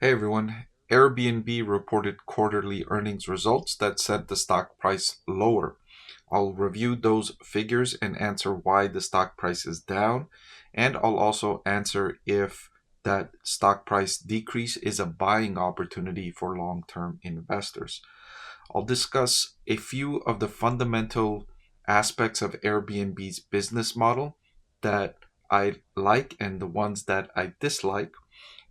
Hey everyone, Airbnb reported quarterly earnings results that sent the stock price lower. I'll review those figures and answer why the stock price is down, and I'll also answer if that stock price decrease is a buying opportunity for long-term investors. I'll discuss a few of the fundamental aspects of Airbnb's business model that I like and the ones that I dislike,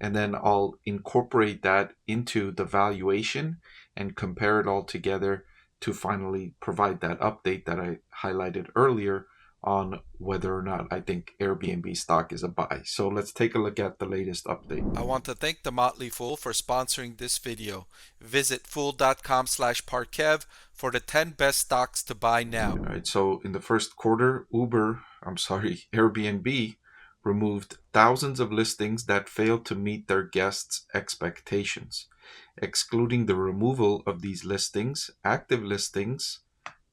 and then I'll incorporate that into the valuation and compare it all together to finally provide that update that I highlighted earlier on whether or not I think Airbnb stock is a buy. So let's take a look at the latest update. I want to thank the Motley Fool for sponsoring this video. Visit fool.com/Parkev for the 10 best stocks to buy now. All right, so in the first quarter, Airbnb removed thousands of listings that failed to meet their guests' expectations. Excluding the removal of these listings, active listings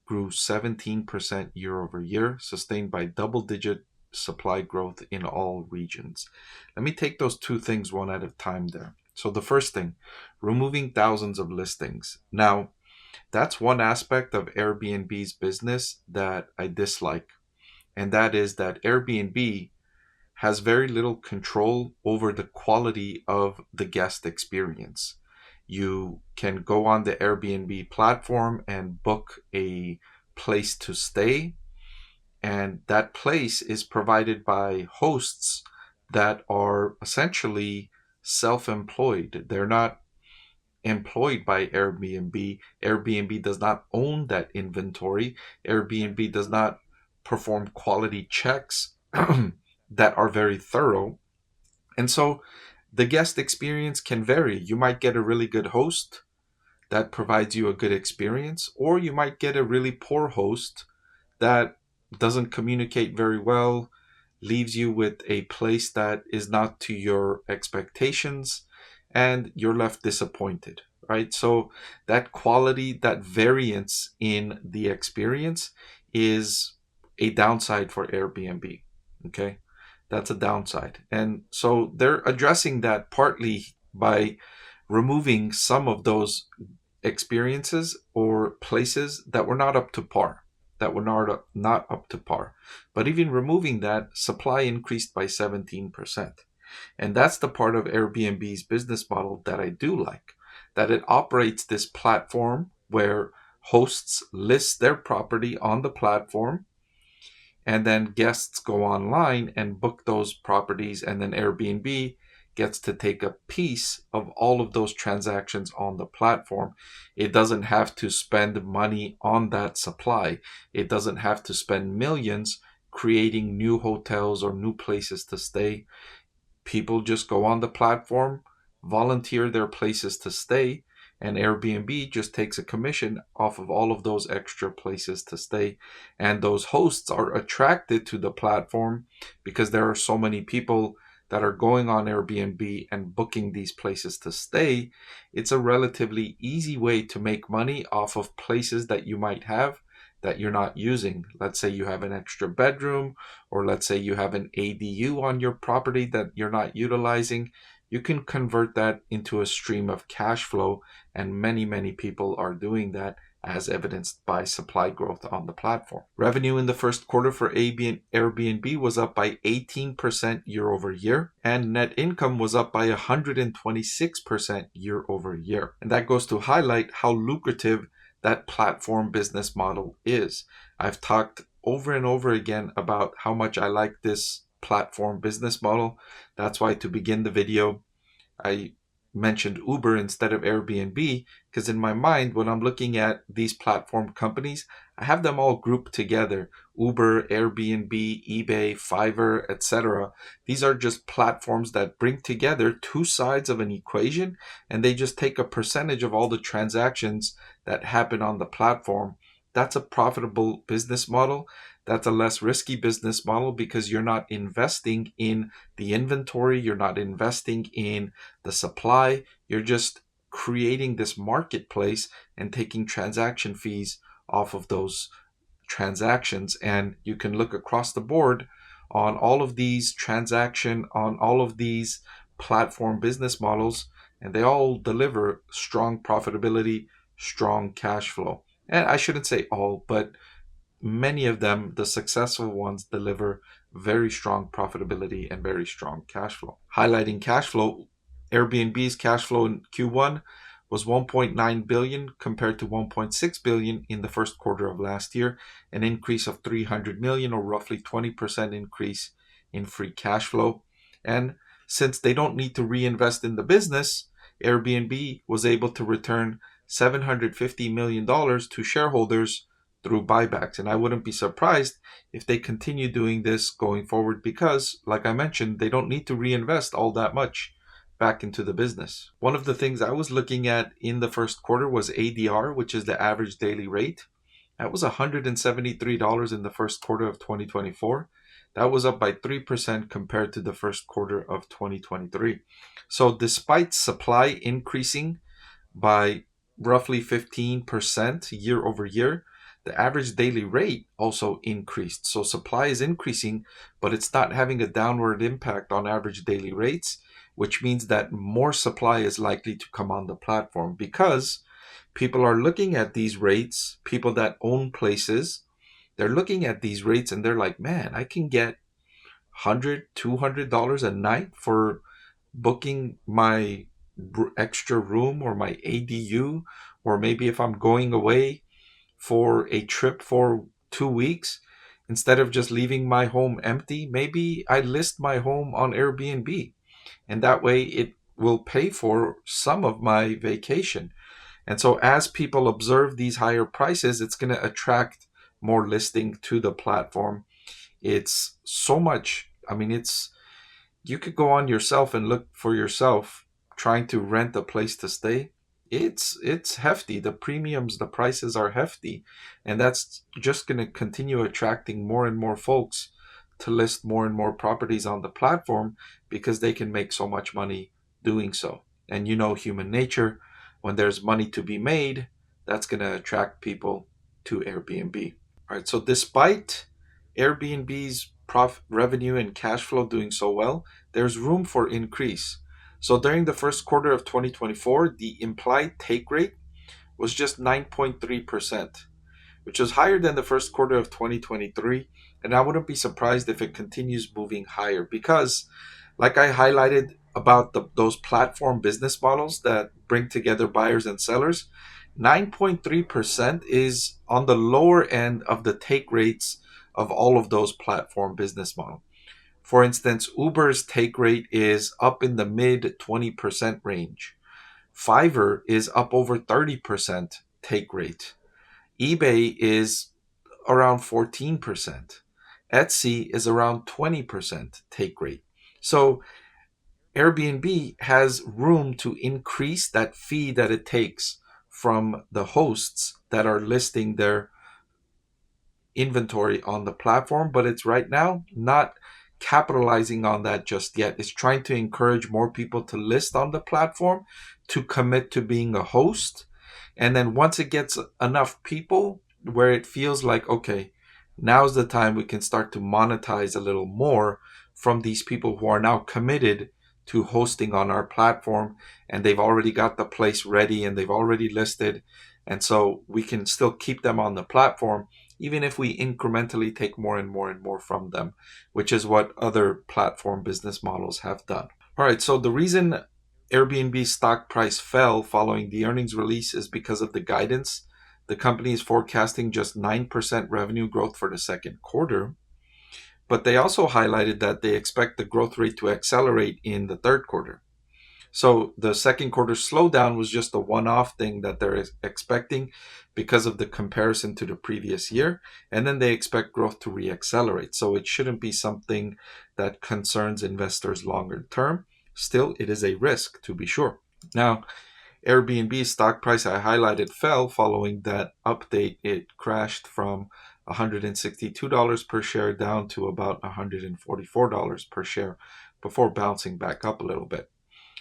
grew 17% year over year, sustained by double-digit supply growth in all regions. Let me take those two things one at a time there. So the first thing, removing thousands of listings. Now, that's one aspect of Airbnb's business that I dislike, and that is that Airbnb has very little control over the quality of the guest experience. You can go on the Airbnb platform and book a place to stay, and that place is provided by hosts that are essentially self-employed. They're not employed by Airbnb. Airbnb does not own that inventory. Airbnb does not perform quality checks that are very thorough. And so the guest experience can vary. You might get a really good host that provides you a good experience, or you might get a really poor host that doesn't communicate very well, leaves you with a place that is not to your expectations, and you're left disappointed, right? So that quality, that variance in the experience is a downside for Airbnb. Okay, that's a downside. And so they're addressing that partly by removing some of those experiences or places that were not up to par, that were not up to par. But even removing that, supply increased by 17%. And that's the part of Airbnb's business model that I do like, that it operates this platform where hosts list their property on the platform, and then guests go online and book those properties, and then Airbnb gets to take a piece of all of those transactions on the platform. It doesn't have to spend money on that supply. It doesn't have to spend millions creating new hotels or new places to stay. People just go on the platform, volunteer their places to stay, and Airbnb just takes a commission off of all of those extra places to stay. And those hosts are attracted to the platform because there are so many people that are going on Airbnb and booking these places to stay. It's a relatively easy way to make money off of places that you might have that you're not using. Let's say you have an extra bedroom, or let's say you have an ADU on your property that you're not utilizing. You can convert that into a stream of cash flow, and many people are doing that, as evidenced by supply growth on the platform. Revenue in the first quarter for Airbnb was up by 18% year over year, and net income was up by 126% year over year. And that goes to highlight how lucrative that platform business model is. I've talked over and over again about how much I like this platform business model. That's why to begin the video, I mentioned Uber instead of Airbnb, because in my mind, when I'm looking at these platform companies, I have them all grouped together. Uber, Airbnb, eBay, Fiverr, etc. These are just platforms that bring together two sides of an equation, and they just take a percentage of all the transactions that happen on the platform. That's a profitable business model. That's a less risky business model because you're not investing in the inventory, you're not investing in the supply, you're just creating this marketplace and taking transaction fees off of those transactions. And you can look across the board on all of these platform business models. and they all deliver strong profitability, strong cash flow. And I shouldn't say all, but many of them, the successful ones, deliver very strong profitability and very strong cash flow. Highlighting cash flow, Airbnb's cash flow in Q1 was 1.9 billion compared to 1.6 billion in the first quarter of last year, an increase of 300 million, or roughly 20% increase in free cash flow. And since they don't need to reinvest in the business, Airbnb was able to return $750 million to shareholders through buybacks. And I wouldn't be surprised if they continue doing this going forward because, like I mentioned, they don't need to reinvest all that much back into the business. One of the things I was looking at in the first quarter was ADR, which is the average daily rate. That was $173 in the first quarter of 2024. That was up by 3% compared to the first quarter of 2023. So despite supply increasing by roughly 15% year over year, the average daily rate also increased. So supply is increasing, but it's not having a downward impact on average daily rates, which means that more supply is likely to come on the platform because people are looking at these rates. People that own places, they're looking at these rates and they're like, man, I can get $100, $200 a night for booking my extra room or my ADU, or maybe if I'm going away for a trip for 2 weeks, instead of just leaving my home empty, maybe I list my home on Airbnb, and that way it will pay for some of my vacation. And so as people observe these higher prices, it's going to attract more listing to the platform. It's so much, I mean, you could go on yourself and look for yourself trying to rent a place to stay. It's hefty. The premiums, the prices are hefty, and that's just going to continue attracting more and more folks to list more and more properties on the platform because they can make so much money doing so. And you know human nature, when there's money to be made, that's going to attract people to Airbnb. All right, so despite Airbnb's revenue and cash flow doing so well, there's room for increase. So during the first quarter of 2024, the implied take rate was just 9.3%, which was higher than the first quarter of 2023. And I wouldn't be surprised if it continues moving higher because, like I highlighted about those platform business models that bring together buyers and sellers, 9.3% is on the lower end of the take rates of all of those platform business models. For instance, Uber's take rate is up in the mid 20% range. Fiverr is up over 30% take rate. eBay is around 14%. Etsy is around 20% take rate. So Airbnb has room to increase that fee that it takes from the hosts that are listing their inventory on the platform, but it's right now not capitalizing on that just yet. It's trying to encourage more people to list on the platform, to commit to being a host. And then once it gets enough people where it feels like, okay, now's the time we can start to monetize a little more from these people who are now committed to hosting on our platform, and they've already got the place ready and they've already listed. And so we can still keep them on the platform even if we incrementally take more and more and more from them, which is what other platform business models have done. All right, so the reason Airbnb's stock price fell following the earnings release is because of the guidance. The company is forecasting just 9% revenue growth for the second quarter, but they also highlighted that they expect the growth rate to accelerate in the third quarter. So the second quarter slowdown was just a one-off thing that they're expecting because of the comparison to the previous year. And then they expect growth to reaccelerate. So it shouldn't be something that concerns investors longer term. Still, it is a risk to be sure. Now, Airbnb's stock price, I highlighted, fell following that update. It crashed from $162 per share down to about $144 per share before bouncing back up a little bit.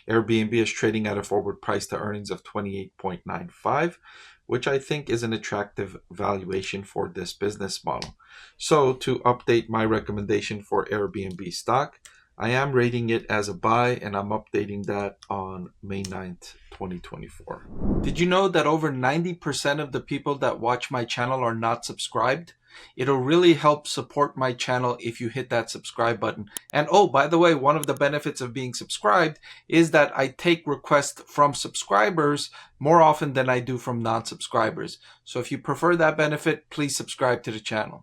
Airbnb is trading at a forward price to earnings of 28.95, which I think is an attractive valuation for this business model. So to update my recommendation for Airbnb stock, I am rating it as a buy, and I'm updating that on May 9th, 2024. Did you know that over 90% of the people that watch my channel are not subscribed? It'll really help support my channel if you hit that subscribe button. And oh, by the way, one of the benefits of being subscribed is that I take requests from subscribers more often than I do from non-subscribers. So if you prefer that benefit, please subscribe to the channel.